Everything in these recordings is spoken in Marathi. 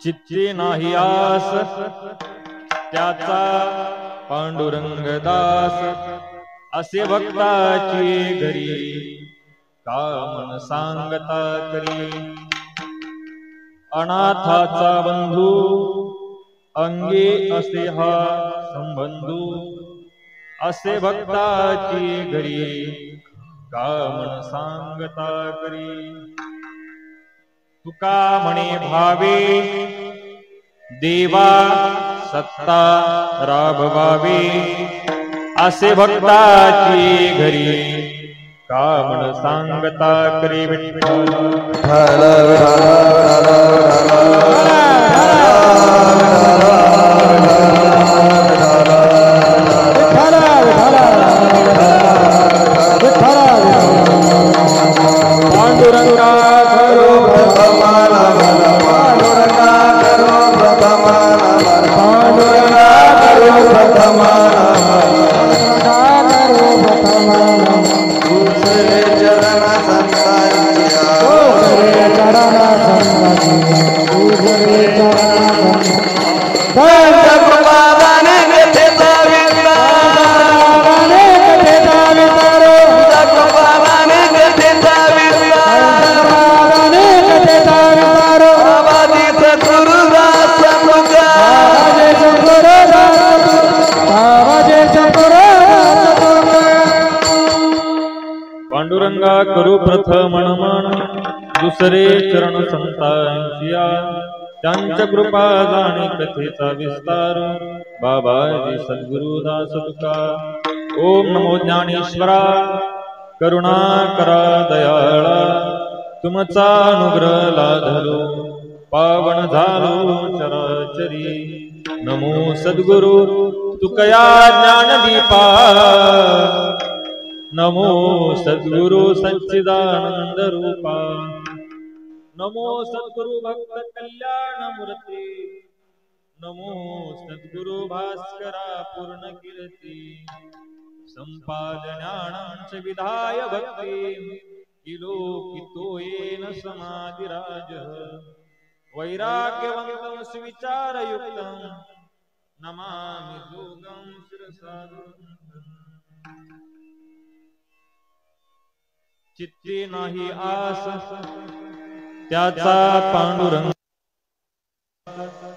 चित्ते नाही आस त्याचा पांडुरंग दास असे भक्ताची घरी का मन सांगता करी अनाथाचा बंधू अंगे असे हा संबंधू असे भक्ताची घरी का मन सांगता करी तुका म्हणे भावे देवा सत्ता राबवावे असे भक्ताची घरी का म्हण सांगता करी विठ्ठल पांडुरंगा करो प्रथमाला पांडुरंगा करो प्रथमाला पांडुरंगा करो प्रथमाला करो प्रथमाला दुसरे चरण संतांच्या दुसरे चरण संतांच्या दुसरे चरण संत प्रभावाने कथेचा विस्ताराने कथेचा विस्तार प्रभावाने कथेचा विस्ताराने कथेचा विस्तार बाबाजी सद्गुरुदास तुका बाबाजी सद्गुरुदास तुका पांडुरंगा करू प्रथम मन दुसरे चरण संतांचिया त्यांच्या कृपा जाणे कथेचा विस्तार बाबाजी सद्गुरुदास तुका ओम नमो ज्ञानेश्वरा करुणा करा दयाळा तुमचा अनुग्रह लाधलो पावन झालो चराचरी नमो सद्गुरु तुकया ज्ञानदीपा नमो सद्गुरु सच्चिदानंद रूपा नमो सद्गुरु भक्त कल्याण मूर्ती नमो सद्गुरु भास्करा पूर्ण कीर्ती संपादनांच विधाय भक्ती किलो येन समाधिराज वैराग्यवंतं सुविचारयुक्तं नमामि योगं शिरसा चित्ते नाही आस त्याचा पांडुरंग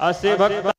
असे भक्त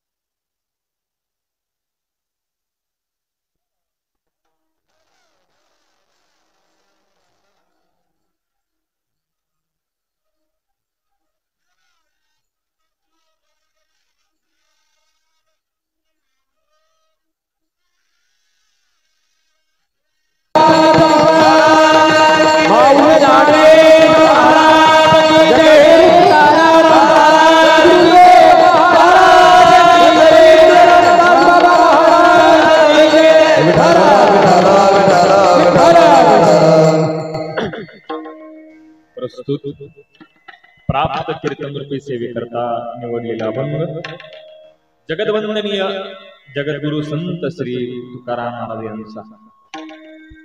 प्राप्त कीर्तन रूपी सेवेकरता निवडलेला अभंग जगद्वंदनीय जगद्गुरु संत श्री तुकाराम महाराज यांचा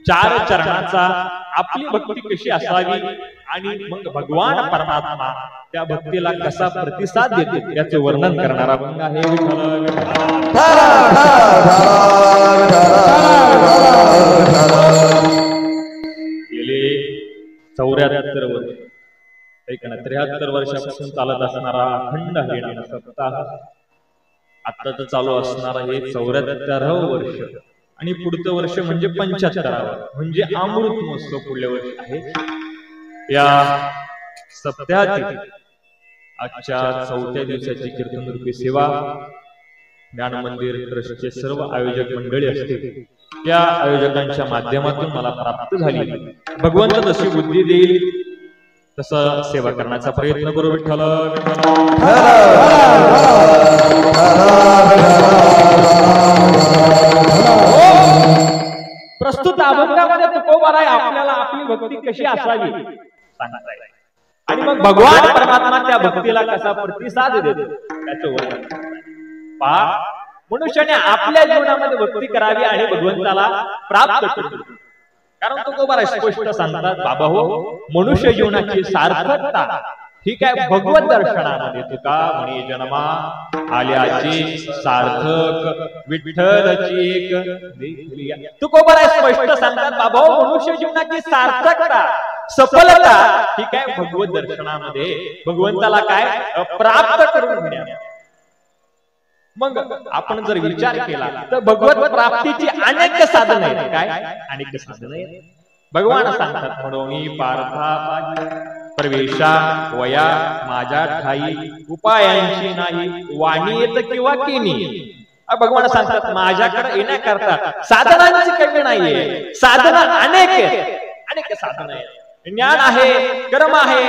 चार चरणाचा आपली भक्ती कशी असावी आणि मग भगवान परमात्मा त्या भक्तीला कसा प्रतिसाद देतो याचे वर्णन करणारा अभंग आहे. गेले 74 वर्ष 73 वर्षापासून चालत असणारा अखंड हरिनाम सप्ताह आता तर चालू असणार आहे 74व वर्ष आणि पुढचं वर्ष म्हणजे 75व, म्हणजे अमृत महोत्सव पुढल्या वर्षी आहे. या सप्ताहातील आजच्या 4थ्या दिवसाची कीर्तन रूपी सेवा ज्ञान मंदिर ट्रस्टचे सर्व आयोजक मंडळी असतील त्या आयोजकांच्या माध्यमातून मला प्राप्त झाली. भगवंत जशी बुद्धी देईल तसं सेवा करण्याचा प्रयत्न करू. विठ्ठल प्रस्तुत अभंगामध्ये तुकोबाराय आपल्याला आपली भक्ती कशी असावी सांगत आहे आणि मग भगवान परमात्मा त्या भक्तीला कसा प्रतिसाद देतो त्याचं वर्णन. पहा, मनुष्याने आपल्या जीवनामध्ये भक्ती करावी आणि भगवंताला प्राप्त करावी. कारण तुकोबाराय स्पष्ट सांगतात, बाबा हो, मनुष्य जीवनाची सार्थकता ही काय भगवत दर्शनामध्ये. तुका म्हणे जन्मा आल्याची सार्थक विठ्ठलची एक. तुकोबाराय स्पष्ट सांगतात, बाबा हो, मनुष्य जीवनाची सार्थकता सफलता ही काय भगवत दर्शनामध्ये भगवंताला काय प्राप्त करून घेण्या. मग आपण जर विचार केला तर भगवत प्राप्तीची अनेक साधन आहेत. काय अनेक साधन आहेत. भगवान सांगतात, म्हणून पार्था प्रवेशा वया माझ्या ठाई उपायांची नाही वाणी येत किंवा केनी. भगवान सांगतात, माझ्याकडे येण्याकरता साधनांची कमी नाहीये. साधना अनेक आहेत, अनेक साधन आहेत. ज्ञान आहे, कर्म आहे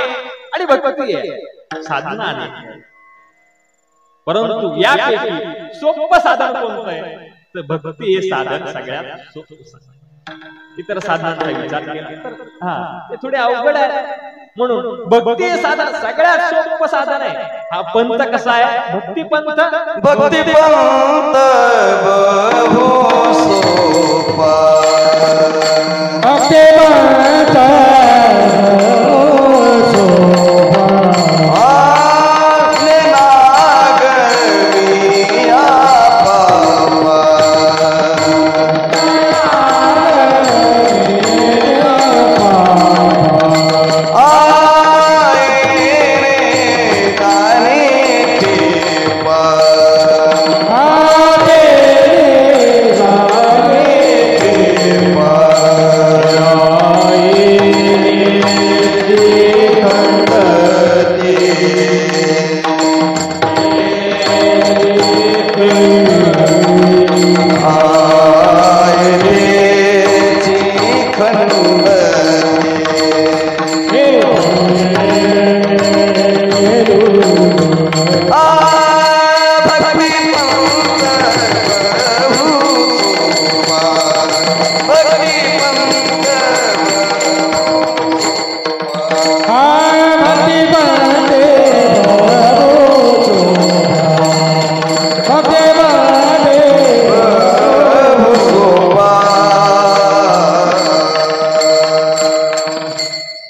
आणि भक्ती आहे. साधना अनेक आहेत, परंतु यापैकी सोपं साधन कोणतं आहे तर भक्ती हे साधन सगळ्यात सोपं साधन. इतर साधनांचा विचार केला तर ते थोडे अवघड आहे. म्हणून भक्ती हे साधन सगळ्यात सोपं साधन आहे. हा पंथ कसा आहे? भक्ती पंथ. भक्ती पंथ बहु सोपा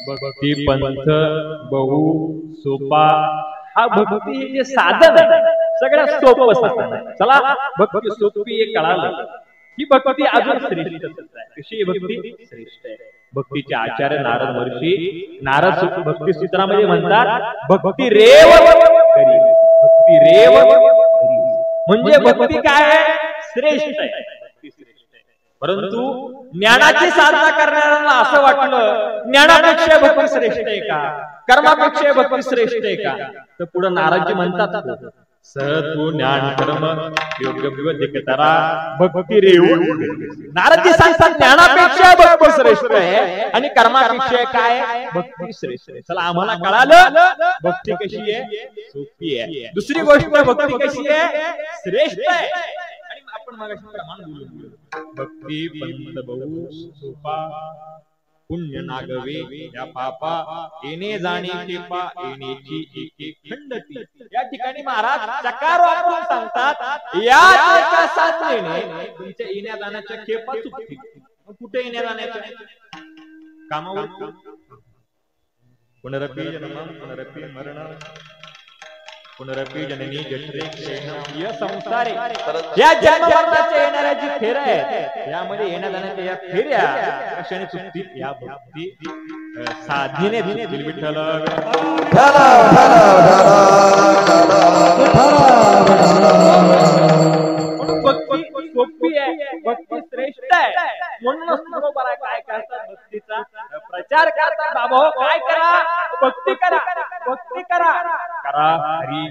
भक्ती पंथ पंथ बहु सोपा. हा भक्ती हे जे साधन आहे सगळ्यात सोपं साधन आहे. चला, भक्ती सोपी हे कळालं. ही भक्ती अजून श्रेष्ठ आहे. कशी भक्ती श्रेष्ठ आहे? भक्तीचे आचार्य नारद महर्षी नारद भक्ती सूत्रामध्ये म्हणतात, भक्ती रेव करी. भक्ती रेव करी म्हणजे भक्ती काय आहे? श्रेष्ठ आहे. परंतु ज्ञानाची साधना करणाऱ्यांना असं वाटलं ज्ञानापेक्षा भक्ती श्रेष्ठ आहे का, कर्मापेक्षा भक्ती श्रेष्ठ आहे का? तर पुढे नारदजी म्हणतात, सहतु ज्ञान कर्म योग्य विवेकतरा भक्ती रेव. नारदजी सांगतात ज्ञानापेक्षा भक्ती श्रेष्ठ आहे आणि कर्मापेक्षा काय भक्ती श्रेष्ठ आहे. चला, आम्हाला कळालं भक्ती कशी आहे? सोपी आहे. दुसरी गोष्ट, भक्ती कशी आहे? श्रेष्ठ आहे. आणि आपण मगाशी प्रमाण बोललो, भक्ती पंथ बहु सोपा पुण्य नागवे या पापा येणे जाणे कृपा येण्याची एके खंडती. या ठिकाणी महाराज चकार वापरून सांगतात, या एका साधनेने तुमच्या येण्या जाण्याच्या खेपा चुकतील. कुठे येण्या जाण्याच्या? कामावर. पुनरपी जन्म पुनरपी मरण पुनरपी जननी जठरे या संसारे. या जन्ममरणाच्या येणाऱ्या जी फेऱ्या आहेत यामध्ये येण्या जाण्याच्या या फेऱ्या कशाने चुकतील? या भक्ती साधीने चुकतील विठ्ठल. भक्ती सोपी आहे, भक्ती श्रेष्ठ आहे, म्हणूनच बरोबर आहे. काय करतात भक्तीचा प्रचार करतात. बाबा हो काय करा, भक्ती करा, भक्ती करा, करा हरी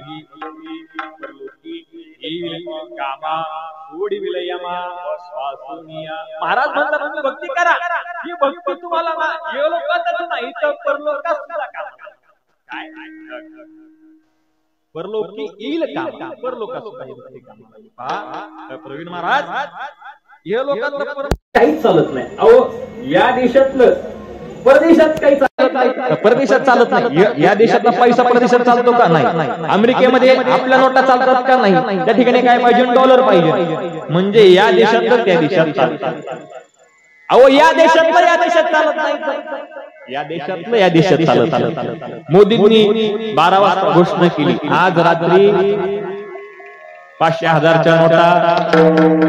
कामा सोडी विलयमा श्वासुनिया. महाराज म्हणतात तुम्ही भक्ती करा, ही भक्ती तुम्हाला हे लोकांचं नाही तर परलोकात सुद्धा काम. काय परलोकी येईल काम, परलोकात सुद्धा भक्ती काम. प्रवीण महाराज हे लोकांचं काहीच चालत नाही. अहो या देशातलं परदेशात काही चालत नाही, परदेशात चालत नाही. या देशातला पैसा परदेशात चालतो का नाही? अमेरिकेमध्ये आपल्या नोटा चालतात का नाही? त्या ठिकाणी काय पाहिजे, डॉलर पाहिजे. म्हणजे या देशातलं त्या देशात चालतात. अहो या देशातलं या देशात चालत नाही, या देशातलं या देशात चालत. मोदींनी 12 वाजता घोषणा केली, आज रात्री 500,000च्या नोटा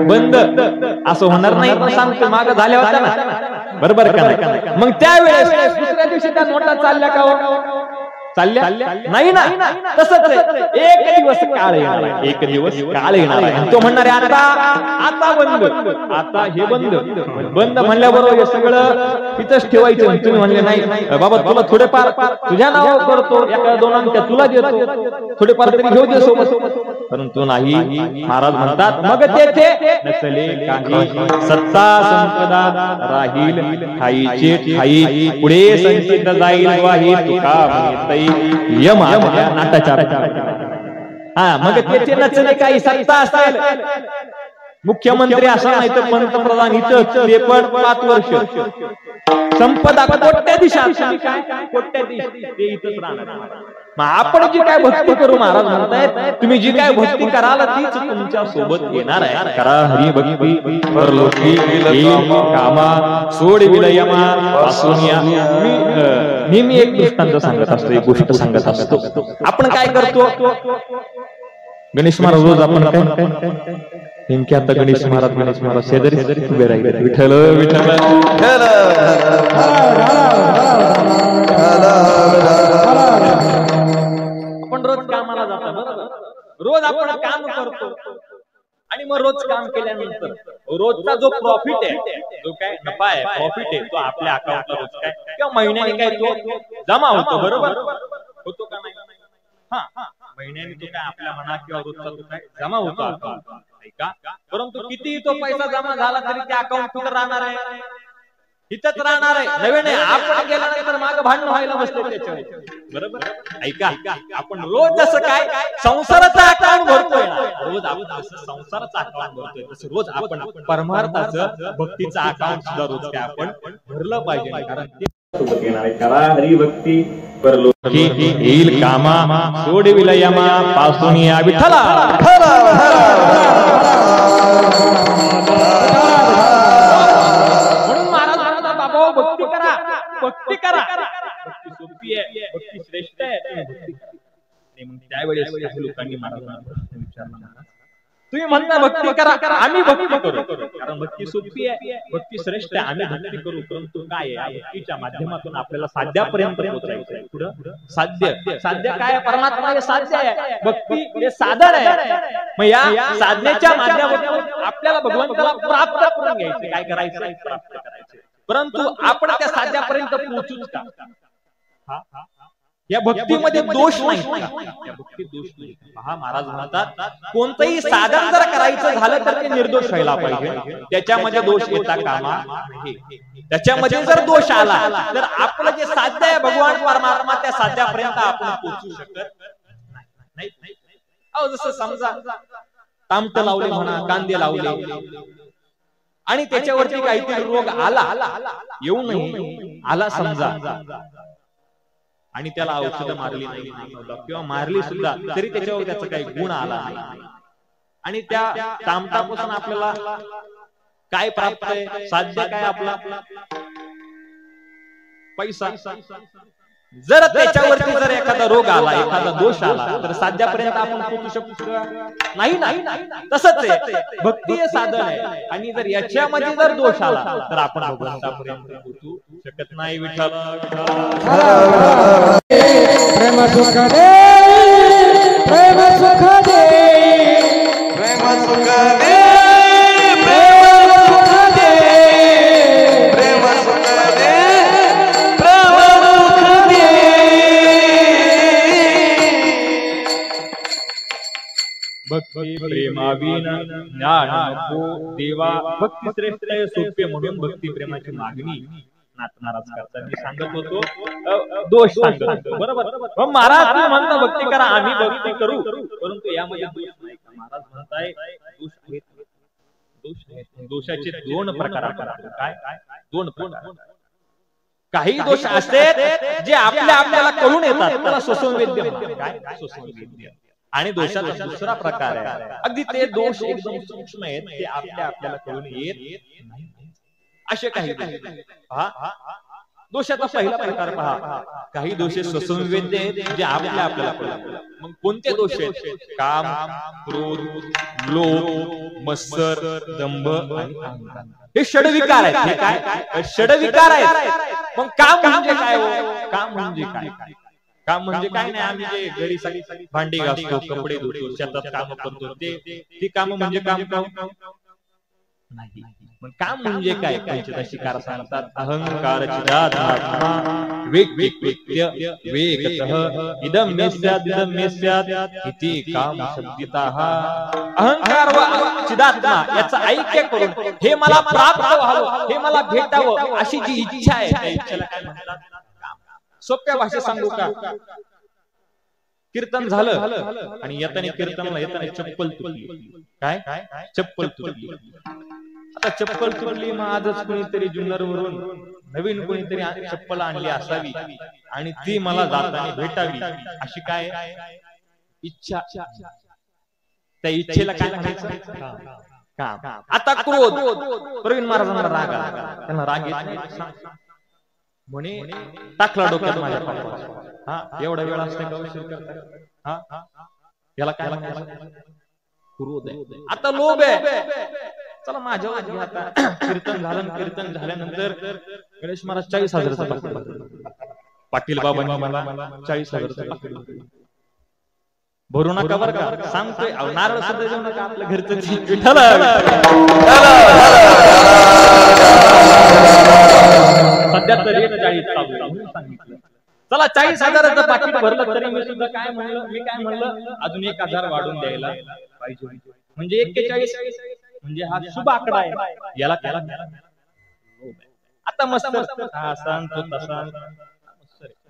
बंद. असं होणार नाही सांगतो, माग झाल्या होत्या ना, बरोबर का? मग त्यावेळेस दुसऱ्या दिवशी त्या नोटा चालल्या का? चालल्या नाही ना. तसंच एक दिवस काळ येणार आहे, एक दिवस काळ येणार आहे. तो म्हणणार आहे आता बंद, आता हे बंद. बंद म्हणल्याबरोबर हे सगळं तिथंच ठेवायचं. तुम्ही म्हणले नाही बाबा तुला थोडेफार तुझ्या नावावर करतो, एका दोन अंक तुला देतो, थोडेफार तरी घेऊ दे सोबत. परंतु नाही, महाराज म्हणतात मग तेथे नसले काही सत्ता संपदा राहील ठाईचे ठाई, पुढे संचित जाईल वाही तुका यम नाटाच्या. हा मग तेथे नसले काही सत्ता असेल, मुख्यमंत्री असा नाही तर पंतप्रधान इथंच, ते पण 5 वर्ष. संपदा कोट्याधीश, कोट्याधीश ते इथंच राहणार. मग आपण जी काय भक्ती करू, महाराज म्हणतायत तुम्ही जी काय भक्ती कराल तीच तुमच्या सोबत येणार आहे. करा हरी भक्ती परलोकी कामा सोड विलयमा वासुनिया. मी नेहमी एक दृष्टांत सांगत असतो, एक गोष्ट सांगत असतो. आपण काय करतो, गणेश महाराज रोज आपण काय नेमके आता गणेश महाराज शेजारी उभे राहिले, विठ्ठल विठ्ठल आपण रोज कामाला जातो, बरोबर? रोज आपण काम करतो आणि मग रोज काम केल्यानंतर रोजचा जो प्रॉफिट आहे, जो काय नफा आहे, प्रॉफिट आहे, तो आपल्या अकाउंटला रोज काय किंवा महिन्याने काय तो जमा होतो, बरोबर? होतो का नाही? हा महिन्याने तो काय आपल्या मना किंवा रोजचा तो काय जमा होतो का? परंतु किती तो पैसा जमा झाला तरी त्या अकाउंट कुठे राहणार आहे, इथंच राहणार आहे. नव्याने आपण गेल्यानंतर माग भांडण व्हायला बसते त्याच्यावर, बरोबर? ऐका, आपण रोज जसं काय संसाराचा अकाउंट भरतोय ना, रोज आपण जसं संसाराचा अकाउंट भरतोय तसं रोज आपण परमार्थाचं भक्तीचं अकाउंट सुद्धा रोज काय आपण भरलं पाहिजे. कारण सोबत येणार आहे. करा हरी भक्ती परलोकी येईल कामा सोड विलयमा पासून या विठ्ठला. म्हणून महाराज म्हणतात बाबा भक्ती करा, भक्ती करा. भक्ती सोपी आहे, भक्ती श्रेष्ठ आहे. मग त्यावेळेस काही लोकांनी महाराजांना प्रश्न विचारला, तुम्ही म्हणता भक्ती करा, आम्ही भक्ती करू, कारण भक्ती सोपी आहे, भक्ती श्रेष्ठ आहे, आम्ही भक्ती करू. परंतु काय आहे, भक्तीच्या माध्यमातून आपल्याला साध्यापर्यंत पोहोचायचं आहे. पुढं साध्य, साध्य काय? परमात्मा हे साध्य आहे, भक्ती हे साधन आहे. मग या साधनेच्या माध्यमातून आपल्याला भगवंताला प्राप्त करून घ्यायचं. काय करायचं? प्राप्त करायचं. परंतु आपण त्या साध्यापर्यंत पोहोचूच का? या भक्तीमध्ये दोष नाही, या भक्तीत दोष नाही. पहा महाराज म्हणतात कोणतंही साधन जर करायचं झालं तर ते निर्दोष व्हायला पाहिजे, त्याच्यामध्ये दोष येता कामा नये. त्याच्यामध्ये जर दोष आला तर आपलं जे साध्य आहे भगवान परमात्मा त्या साध्यापर्यंत आपण पोहोचू शकत नाही. अहो जसं समजा तामट लावले म्हणा, कांदे लावले आणि त्याच्यावरती काहीतरी रोग आला, येऊ नये आला समजा, आणि त्याला औषध मारली नाही किंवा मारली सुद्धा तरी त्याच्यावर त्याचा काही गुण आला नाही, आणि त्या तामटापासून आपल्याला काय प्राप्त आहे? साध्य काय? आपला पैसा. जर त्याच्यावरती जर एखादा रोग आला, एखादा दोष आला तर साध्यापर्यंत आपण पोहोचू शकतो नाही. तसंच आहे, भक्ती हे साधन आहे, आणि जर याच्यामध्ये जर दोष आला तर आपण भगवंतापर्यंत पोहोचू शकत नाही विठ्ठल. प्रेम सुख दे, प्रेम सुख दे, प्रेम सुख दे, प्रेम सुख दे, प्रेम सुख दे, प्रेम सुख दे. भक्ती प्रेमाविना ज्ञान नको देवा. भक्ती श्रेष्ठ आहे सोपे म्हणून भक्ती प्रेमाची मागणी नाथ महाराज करतात. मी सांगत होतो दोष सांगत होतो बरोबर. महाराज तुम्ही म्हणता भक्ती करा, आम्ही भक्ती करू, परंतु यामध्ये दोष नाही का? महाराज म्हणताय दोष आहेत, दोष आहेत. दोषाचे दोन प्रकार आहेत. काय? दोन प्रकार. काही दोष असे जे आपल्याला कळून येतात, त्याला सुसंवेद्य म्हणतात. काय? सुसंवेद्य. आणि दोषाचा दुसरा प्रकार आहे, अगदी ते दोष एकदम सूक्ष्म आहेत, ते आपल्याला कळून येत नाही असे काही. दोषाचा पहिला प्रकार पहा, काही दोष सुसंवेद्य आहेत जे आपल्याला कळतात. मग कोणते दोष आहेत? काम, क्रोध, लोभ, मत्सर, दंभ आणि अहंकार. हे षडविकार आहेत. हे काय? षडविकार आहेत. मग काम म्हणजे काय? काम म्हणजे काय? काम म्हणजे काय नाही, आम्ही जे घरी सगळी भांडी घासतो, कपडे धुतो, शेतात काम करतो, ते काम म्हणजे काम नाही. पण काम म्हणजे काय? पंचदशिकार सांगतात, अहंकार चिदात्मा वेक्य वेकतः इदं मेस्यात् इति काम शब्दितः. अहंकार व चिदात्मा याचा ऐक्य करून हे मला प्राप्त व्हावं, हे मला भेटावं अशी जी इच्छा आहे, त्या इच्छेला काय म्हणतात? सोप्या भाषेत सांगू का? कीर्तन झालं आणि येताना कीर्तनाला चप्पल तुटली. काय? चप्पल तुटली. आता चप्पल तुटली, मग आजच कोणीतरी जुन्नरवरून नवीन कोणीतरी चप्पल आणली असावी आणि ती मला जाताना भेटावी अशी काय इच्छा. त्या इच्छेला काय म्हणायचं? काम. आता क्रोध. प्रवीण महाराजांना राग आला, त्यांना राग येत नाही म्हणे टाकला डोक्यात माझ्या पप्पा. एवढा वेळ असते का? याला काय क्रोध आहे. आता लोभ आहे. चला माझ्यावर घ्या. आता कीर्तन झालं, कीर्तन झाल्यानंतर गणेश महाराज 40,000 पाटील बाबांनी मला 40,000 भरू नका बरं का, सांगतोय. नारळ सुद्धा देऊ नका, आपल्या घरचं सध्या तरी 40 सांगितलं. चला 40,000 पाकिट भरलं तरी मी सुद्धा काय म्हणलं अजून 1,000 वाढून द्यायला पाहिजे. म्हणजे 41 म्हणजे हा शुभ आकडा आहे. याला त्याला आता मस्त सांगतो तसा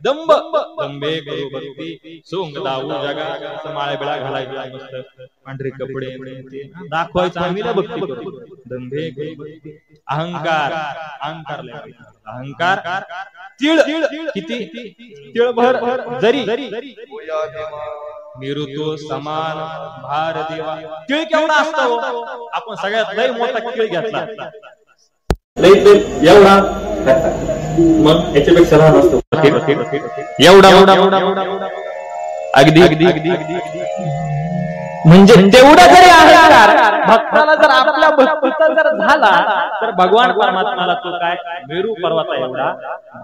दंभ. दंभे करू भक्ती सोंग दाऊ जगा. माळ्या बिळा घालायचा, मस्त पांढरे कपडे दाखवायचं, आम्ही भक्ती करू. दंभे करू भक्ती. अहंकार. अहंकार तीळ. किती? तीळभर जरी मिरुतो समान भार देवा. तीळ केवढा असतो? आपण सगळ्यात लय मोठा तीळ घेतला, एवढा, मग याच्यापेक्षा लहान असतो एवढा. अगदी म्हणजे तेवढा जरी अहंकार भक्ताला जर आपल्या भक्तीचा जर झाला तर भगवान परमात्म्याला तो काय मेरू पर्वता एवढा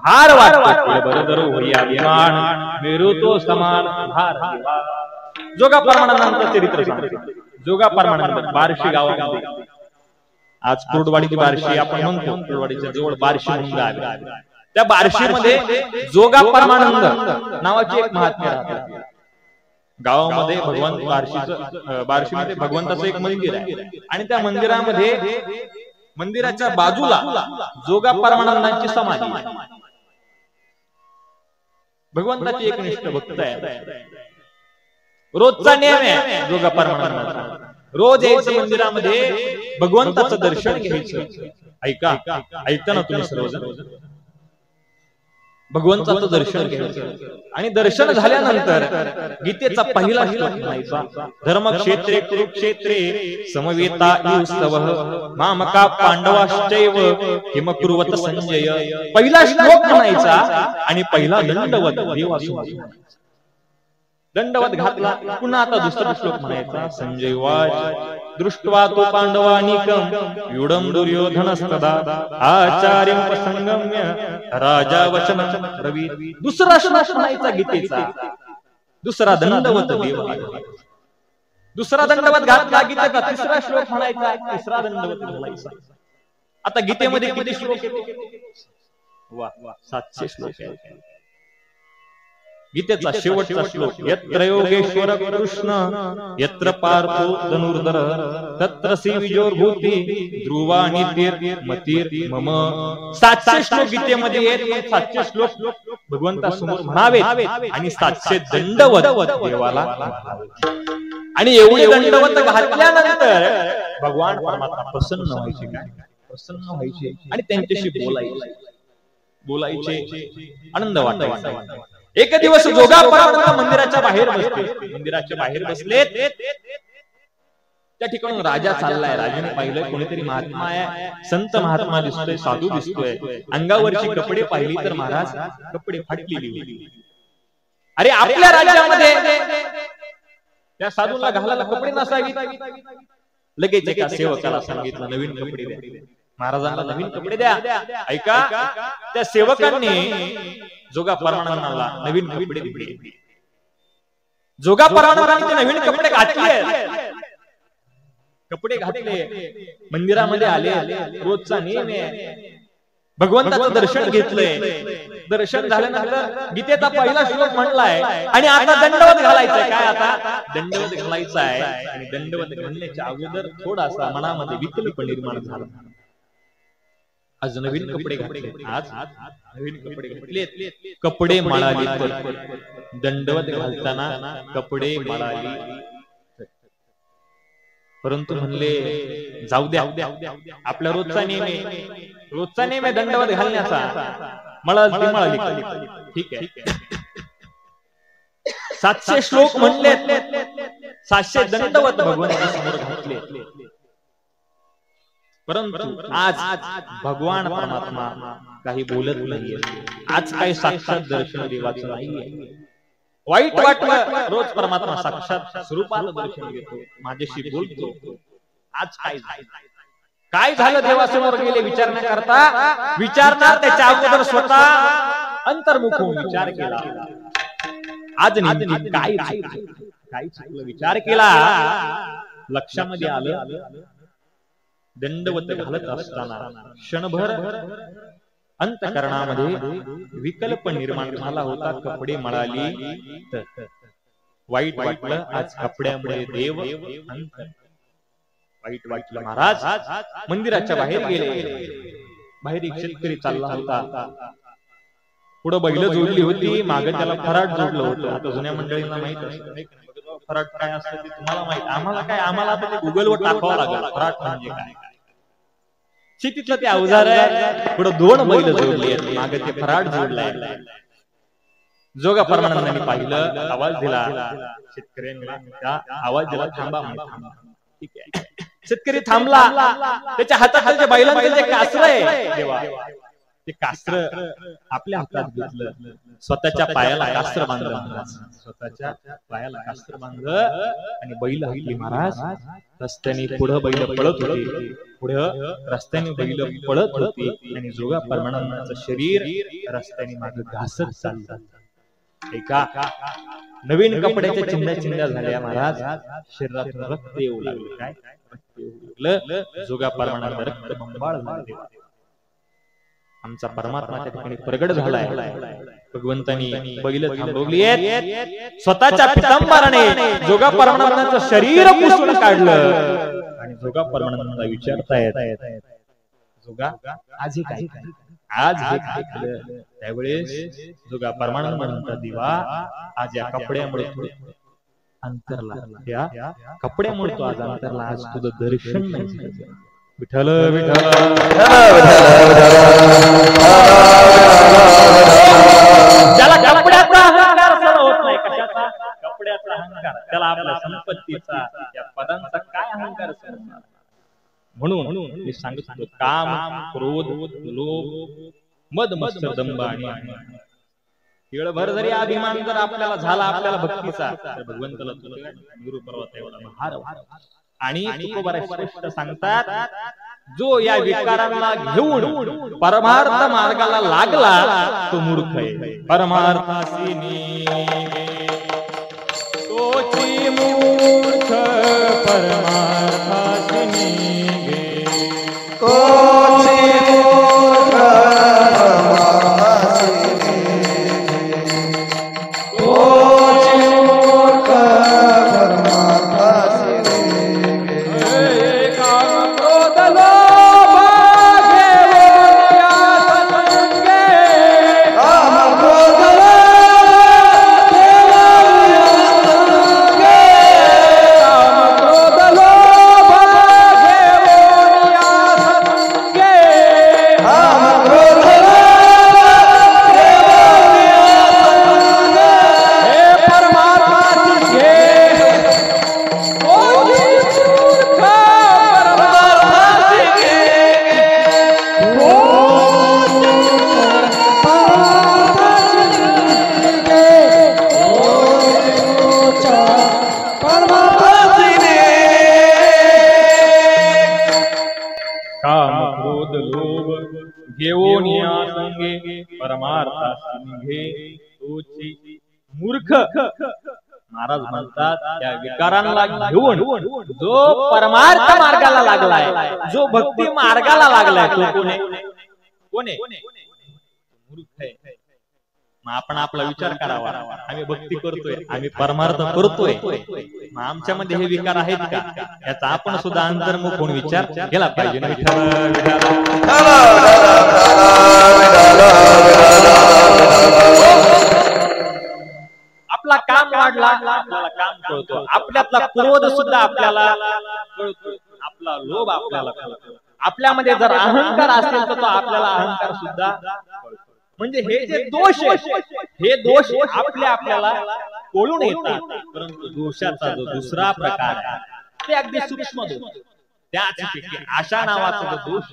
भार वाटतो. बरोबर होई अभिमान मेरू तो समान भार. जोगा परमानंदांचं चरित्र सांगतो. जोगा परमानंद बार्शी गावामध्ये, आज कुर्डवाडीची बार्शी आपण म्हणतो, कुर्डवाडीच्या जवळ बार्शी म्हणून आहे. त्या बार्शी मध्ये जोगा परमानंद नावाची एक महात्म्य राहते. गावामध्ये भगवान बार्शीमध्ये भगवंताचं एक मंदिर आहे आणि त्या मंदिरामध्ये मंदिराच्या बाजूला जोगा परमानंदांची समाधी. भगवंताची एक निष्ठ भक्त आहे. रोजचा नियम आहे जोगा परमानंदांचा. रोज यायचं मंदिरामध्ये भगवंताचं दर्शन घ्यायचं. ऐका ना तुम्ही सर्वजण. भगवंताचं दर्शन घ्यायचं आणि दर्शन झाल्यानंतर गीतेचा पहिला श्लोक म्हणायचा. धर्मक्षेत्रे कुरुक्षेत्रे समवेता युस्तवः मामका पांडवाश्चैव किम कुर्वत संजय. पहिला श्लोक म्हणायचा आणि पहिला दंडवत देवासमोर. दंडवत घातला. पुन्हा आता दुसरा श्लोक म्हणायचा. संजय वाच दृष्ट्वा तो पांडवानिकं व्यूढं दुर्योधनस्तदा आचार्योपसंगम्य राजा वचनं ब्रवीत्. दुसरा श्लोक म्हणायचा गीतेचा. दुसरा दंडवत देव. दुसरा दंडवत घातला गीतेचा. तिसरा श्लोक म्हणायचा. तिसरा दंडवत घालायचा. आता गीतेमध्ये किती श्लोक आहेत? वा 700 श्लोक आहेत. गीतेचा शेवटचा श्लोक. यत्र योगेश्वर कृष्ण यत्र पार्थो धनुर्धर तत्र श्री विजयोर्भूती ध्रुवा नितीर मतीर मम. 700 श्लोक गीतेमध्ये आहेत. 700 श्लोक भगवंतासमोर म्हणावेत आणि 700 दंडवत देवाला घालावेत. आणि एवढे दंडवत घातल्यानंतर भगवान परमात्मा प्रसन्न व्हायचे. काय प्रसन्न व्हायचे आणि त्यांच्याशी बोलायचे आनंद वाटायचा. एक दिवस जोगा परमात्मा मंदिराच्या बाहेर बसले. मंदिराच्या बाहेर बसलेत. त्या ठिकाणून राजा चाललाय. राजाने पाहिलं कोणीतरी महात्मा आहे. संत महात्मा दिसतोय. साधू दिसतोय. अंगावरची कपडे पाहिली तर महाराज कपडे फाटलेली. अरे आपल्या राज्यामध्ये त्या साधूला घालायला कपडे नसावीत. लगेच एका सेवकाला सांगितलं नवीन कपडे द्या. महाराजांना नवीन कपडे द्या. ऐका त्या सेवकांनी जोगा परमानंदाला नवीन कपडे दिले. जोगा परमानंदाने ते नवीन कपडे घातले. कपडे घातले. मंदिरामध्ये आले. रोजचा नियम आहे. भगवंताचं दर्शन घेतलंय. दर्शन झाल्यानंतर गीतेचा पहिला श्लोक म्हणलाय आणि आता दंडवत घालायचंय. काय आता दंडवत घालायचा आहे. आणि दंडवत घालण्याच्या अगोदर थोडासा मनामध्ये विकल्प निर्माण झाला. आज नवीन कपडे घातले. आज नवीन कपडे घातले. कपडे मळाली तर दंडवत घालताना कपडे मळाली. परंतु म्हणले जाऊ द्या. आपला रोजचा नियम आहे. रोजचा नियम आहे दंडवत घालण्याचा. मळाली. ठीक आहे. 700 श्लोक म्हणले. 700 दंडवत भगवंता समोर घातले. परंतु आज भगवान परमात्मा काही बोलत नाहीये. आज काही साक्षात दर्शन देवाचं नाहीये. वाईट वाटलं. रोज परमात्मा साक्षात स्वरूपात दर्शन घेतो. माझ्याशी बोलतो. आज काय झालं देवासमोर गेले विचारण्याकरता. विचारणार त्याच्या अगोदर स्वतः अंतर्मुख होऊन विचार केला. आज नेमकी काय चुकलं विचार केला. लक्षामध्ये आलं दंडवत घालत असताना क्षणभर अंतःकरणामध्ये विकल्प निर्माण झाला होता. कपडे मळाली तर वाईट वाटलं. आज कपड्यामुळे देव वाईट वाटलं. महाराज मंदिराच्या बाहेर गेले. बाहेर एक शेतकरी चालला होता. पुढे बैल जोडली होती. मागे त्याला फराट जोडलं होतं. आता जुन्या मंडळींना माहित असतं फराट काय असतं ते तुम्हाला माहित. आम्हाला काय आम्हाला आता ते गुगलवर टाकावं लागलं फराट म्हणजे काय. शेतीतलं ते अवजार आहे. पुढे 2 बैल जोडली आहेत. मागे ते फराट जोडलाय. जोगा परमानंदाने पाहिलं. आवाज दिला शेतकऱ्यांना. आवाज दिला थांबा. ठीक आहे. शेतकरी थांबला. त्याच्या हातात जे बैलांचं जे कासर आहे देवा ते कासर आपल्या हातात घेतलं. स्वतःच्या पायाला कासर बांधलं. स्वतःच्या पायाला कासर बांधलं आणि बैल हाकली. महाराज रस्त्याने पुढे बैल पळत होते. पुढे रस्त्याने बैल पळत होती आणि जोगा परमानंदाचं शरीर रस्त्याने मागे घासत चाललं. एका नवीन कपड्याच्या चिंध्या झाल्या. महाराज शरीरातून रक्त येऊ लागलं. काय रक्त येऊ लागलं. जोगा परमानंद रक्त बंबाळ झाले. आमचा परमात्मा त्या ठिकाणी प्रगट झालाय. भगवंतानी बैल थांबवली आहेत. स्वतःच्या पितांबराने जोगा परमानंदाचं शरीर पुसून काढलं आणि जोगा परमानंदाला विचारतायत जोगा आज हे काय केलं. त्यावेळेस जोगा परमानंद म्हणतात दिवा आज या कपड्यामुळे अंतरला. या कपड्यामुळे तो आज अंतरला. आज तुझं दर्शन नाही. विठ्ठल विठ्ठल ज्याला कपड्याचा अहंकार सहन होत नाही. कशाचा कपड्याचा अहंकार. त्याला आपल्या संपत्तीचा या पदांचा काय अहंकार सहन. म्हणून मी सांगत होतो काम क्रोध लोभ मद मत्सर दंभ आणि केळभर जरी अभिमान जर आपल्याला झाला आपल्याला भक्तीचा तर भगवंताला गुरु पर्वत एवढा महार आणि तुकोबारा स्पष्ट सांगतात जो या विकारांना घेऊन परमार्थ मार्गाला लागला तो मूर्ख आहे. परमार्थासी निघे तोची मूर्ख परमार्थासी निघे तोची मूर्ख परमार्थासी घेऊन या संगे परमार्थासी निघे तोची मूर्ख. महाराज म्हणतात त्या विकारांना घेऊन जो परमार्थ मार्गाला लागलाय जो भक्ती मार्गाला लागलाय तो कोण आहे? मूर्ख आहे. मग आपण आपला विचार करावा. आम्ही भक्ती करतोय आम्ही परमार्थ करतोय मग आमच्यामध्ये हे विकार आहेत का याचा आपण सुद्धा अंतर्मुख होऊन विचार केला पाहिजे. आपला काम वाढला आपल्याला काम कळतो आपल्यातला क्रोध सुद्धा आपल्याला कळतो आपला लोभ आपल्याला कळतो आपल्यामध्ये जर अहंकार असेल तर तो आपल्याला अहंकार सुद्धा कळतो. म्हणजे हे जे दोष हे दोष आपल्याला कळून येतात परंतु दोषाचा जो दुसरा प्रकार आहे ते अगदी सूक्ष्म दोष. त्याचपैकी आशा नावाचा जो दोष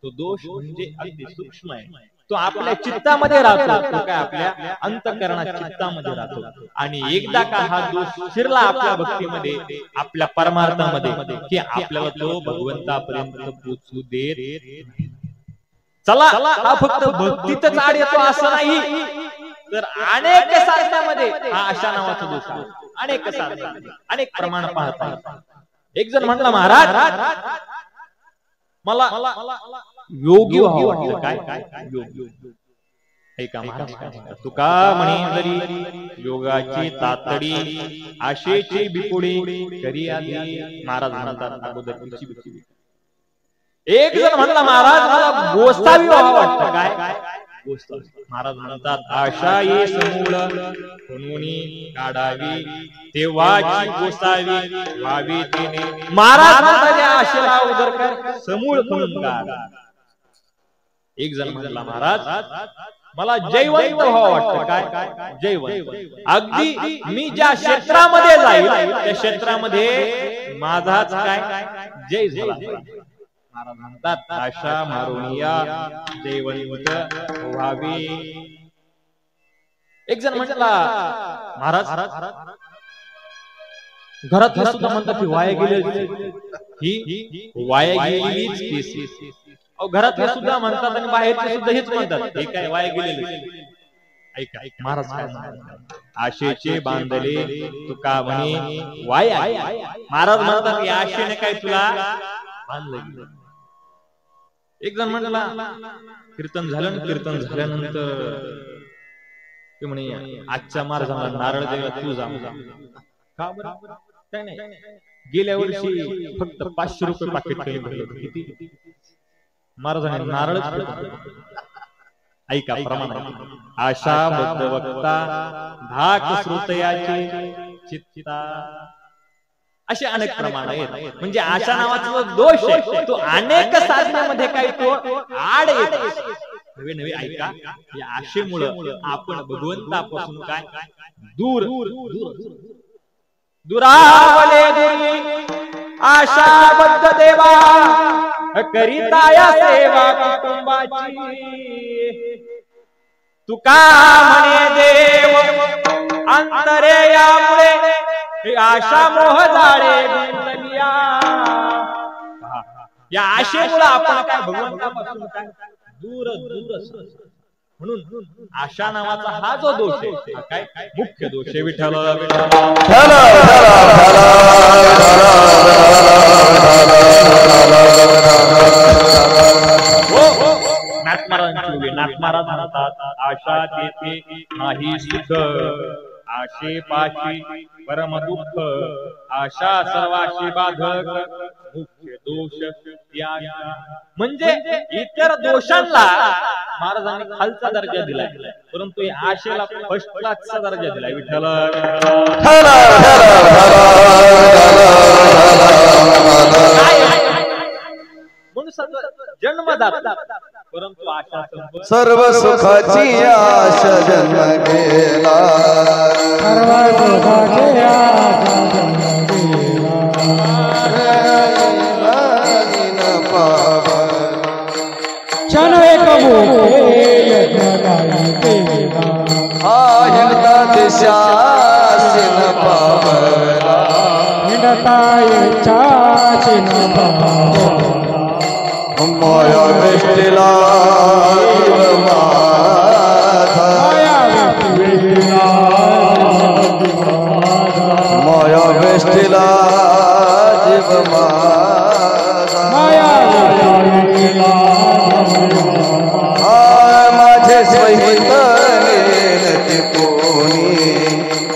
तो दोष म्हणजे अगदी सूक्ष्म आहे. तो आपल्या चित्तामध्ये राहतो तो काय आपल्या अंतःकरणात चित्तामध्ये राहतो आणि एकदा का हा दोष शिरला आपल्या भक्तीमध्ये आपल्या परमार्थामध्ये की आपल्याला तो भगवंतापर्यंत पोहोचू देत. चला हा फक्त भक्तीतच आड येतो असं नाही तर अनेक साधनामध्ये हा आशा नावाचा दोष आहे. अनेक साधना अनेक प्रमाण पाहतात. एक जण म्हटला महाराज मला योगी व्हावं वाटतं. काय योगी ऐका महाराज तुका म्हणे जरी योगाची तातडी आशेची बिकुडी करी आधी. महाराज म्हणतात अगोदरची बिकुडी. एक जण म्हणला महाराज मला गोसावी व्हावं वाटतं. काय गोसावी. महाराज म्हणतात आशा ये समूळ म्हणून काढावी तेव्हाची गोसावी व्हावी तिने. महाराज म्हणतात या आशेला उदर कर समूळ म्हणून काढ. एक जण म्हणला महाराज मला जयवंत व्हावं वाटतं. काय जयवंत. अगदी मी ज्या क्षेत्रामध्ये जाईल त्या क्षेत्रामध्ये माझाच काय जय झाला. महाराज म्हणतात आशा मारून या जयवंत व्हावी. एक जण म्हटला महाराज घरात सुद्धा म्हणतात की वाया गेली ही वाया गेलीच. घरात सुद्धा म्हणतात आणि बाहेरचे सुद्धा हेच म्हणतात हे काय वाया गेलेले. ऐका महाराज काय म्हणतात आशेचे बांधले तुका म्हणे वाया. महाराज म्हणतात या आशेने काय तुला बांधलं. एक जण म्हणला कीर्तन झालं कीर्तन झाल्यानंतर ते म्हणे आजच्या महाराजांना नारळ द्यायला तू जा. का बरं काय नाही गेल्या वर्षी फक्त 500 रुपये पाकिट काही भरलं. किती महाराजांनी नारळच. ऐका प्रमाण आशा बद्ध वक्ता धाक श्रुतयाचे चित्ता असे अनेक प्रमाण आहेत. म्हणजे आशा नावाचा जो दोष आहे तो अनेक साधनामध्ये काही तो आड येतो. नवे नवे ऐका या आशेमुळे आपण भगवंतापासून काय दूर दुरावले दुरी आशाबद्ध देवा करिता या सेवा कुटुंबाची. तुका म्हणे देव अंतरे यामुळे हे आशा मोह जाळे गुंतलिया. या आशेमुळे आपण काय भगवंतापासून काय दूर दूर म्हणून आशा नावाचा हा जो दोष आहे हा काय मुख्य दोष आहे. विठ्ठल नाथ महाराज म्हणतात आशा देते नाही सुख आशे पाशी परम दुःख आशा सर्वाशी बाधक मुख्य दोष या. म्हणजे इतर दोषांना महाराजांनी खालचा दर्जा दिलाय परंतु या आशेला फर्स्ट क्लासचा दर्जा दिलाय. विठ्ठल जन्मदाता परंतु आशा सर्व सुखाची आशा जन्म गेला. सर्व सुखाची आशा जन्म गेला. क्षण एक मोठे यज्ञ काही केला. हिंडता दिशासीन पावला. हिंडता इच्छासीन पावला. माया वेष्टीला माया वेष्टीला जीव माया माझे स्वहित नेनती कोणी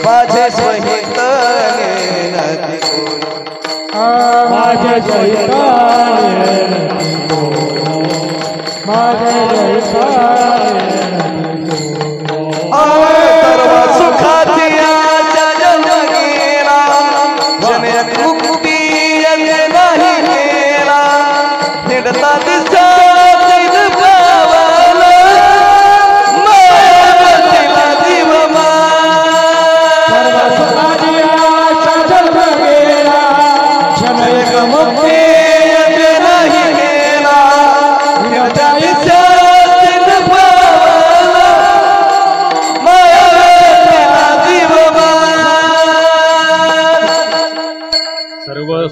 माझे स्वहित नेनती कोणी माझे स्वहित सर्व सुखाची आशा जन्म गेला. जने मुक्ती नाही गेला. हिंडता दिसा पावला. माया जीव सर्व सुखाची आशा जन्म गेला. जने मुक्ती नाही गेला. हिंडता दिसा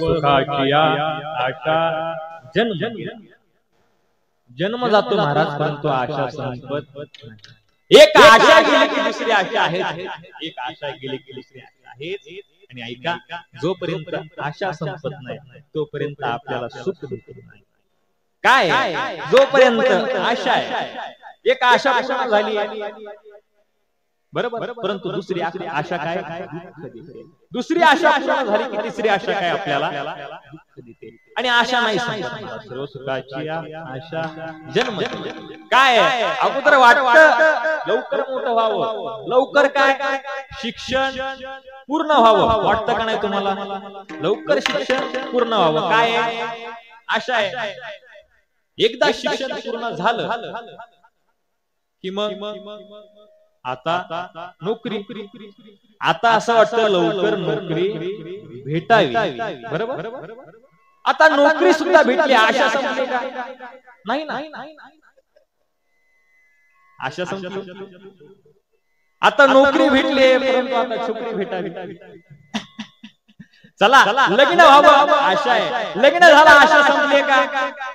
सुखाची आशा जन्म जन्म जातो महाराज परंतु आशा संपत नाही. एक आशा गेली की दुसरी आशा आहे. एक आशा गेली की दुसरी आशा आहे. आणि ऐका जोपर्यंत आशा संपत नाही तोपर्यंत आपल्याला सुख भेटत नाही. काय जोपर्यंत आशा आहे एक आशा पूर्ण झाली बरोबर परंतु दुसरी आशा काय दुसरी आशा पूर्ण झाली की तिसरी आशा काय आपल्याला दुःख देते. आणि आशा नाही सर्व सुखाची आशा जन्म काय अगोदर वाटतं लवकर मोठं व्हावं लवकर काय शिक्षण पूर्ण व्हावं वाटतं का नाही तुम्हाला लवकर शिक्षण पूर्ण व्हावं काय आशा आहे. एकदा शिक्षण पूर्ण झालं कि मग आता नोकरी आता असं वाटतं लवकर नोकरी भेटावी बरोबर. आता नोकरी सुद्धा भेटली आशा संपली का नाही ना आशा संपली. आता नोकरी भेटली परंतु आता छोकरी भेटावी. चला लग्न व्हावं आशा आहे लग्न झाला आशा संपली का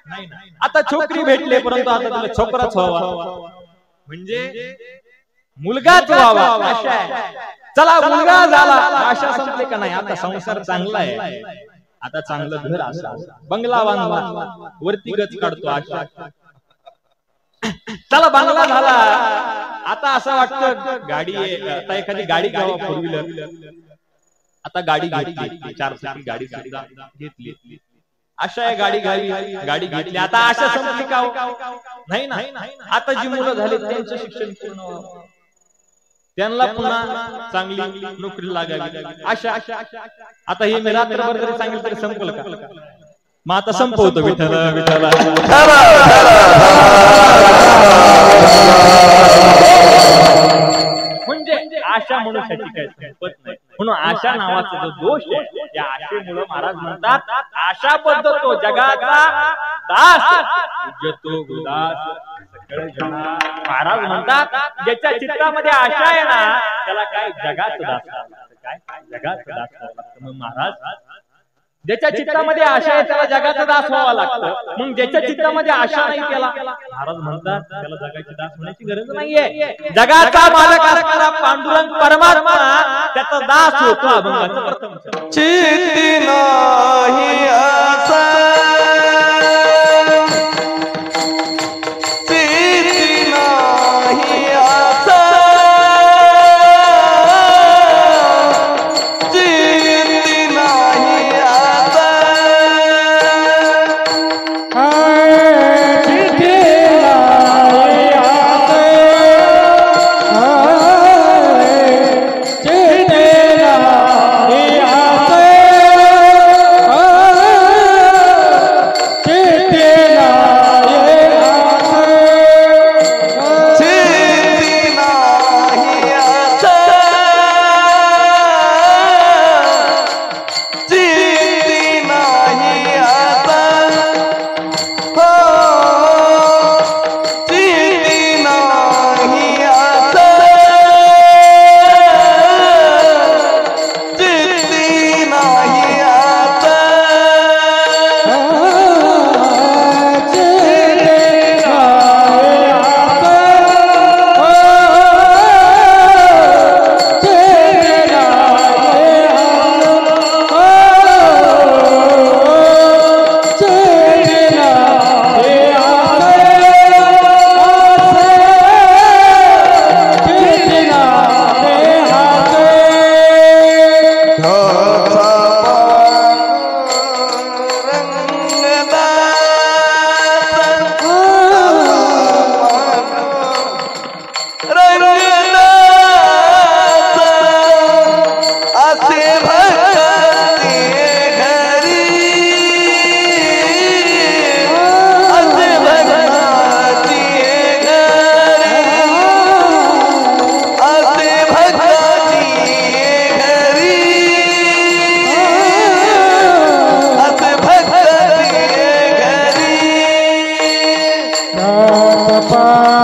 नाही. आता छोकरी भेटले परंतु आता तुला छोकराच व्हावा म्हणजे मुलगाच व्हावा आशा आहे. चला मुलगा झाला आशा संपली का नाही. आता संसार चांगला आहे आता चांगलं घर असावं बंगला बांधला वरती गच काढतो आशा. चला बंगला झाला आता असं वाटतं गाडी आता एखादी गाडी घ्यावा फोर व्हीलर. आता गाडी घेतली 4 चाकी गाडी सुद्धा घेतली आशा आहे गाडी घ्यावी गाडी घेतली. आता आशा संपली का नाही ना. आता जी मुलं झाली त्यांचं शिक्षण पूर्ण व्हावं त्यांना पुन्हा चांगली नोकरी लागावी आशा. आता हे मी रात्रभर जरी सांगितलं तरी संपलं का मग आता संपवतो. विठ्ठल विठ्ठल म्हणजे आशा मनुष्याची काय संपत नाही. म्हणून आशा नावाचा जो दोष आहे त्या आशेमुळे महाराज म्हणतात आशा पद्धतो जगाचा दास उजतो उदास सकळ जना। महाराज म्हणतात ज्याच्या चित्तामध्ये आशा आहे ना त्याला काय जगाचं दास करावं लागतं, काय जगाचं दास करावं लागतं। मग महाराज ज्याच्या चित्तामध्ये आशा आहे त्याला जगाचा दास व्हावा लागतं, मग ज्याच्या चित्तामध्ये आशा नाही त्याला महाराज म्हणतात त्याला जगाची दास होण्याची गरज नाहीये। जगाचा मालक असणारा पांडुरंग परमात्मा त्याचा दास होतो अभंगाचं प्रथम चित्ती नाही आशा चित्ती नाही आशा चित्ती नाही आशा चित्ती नाही आशा चित्ती नाही आशा पा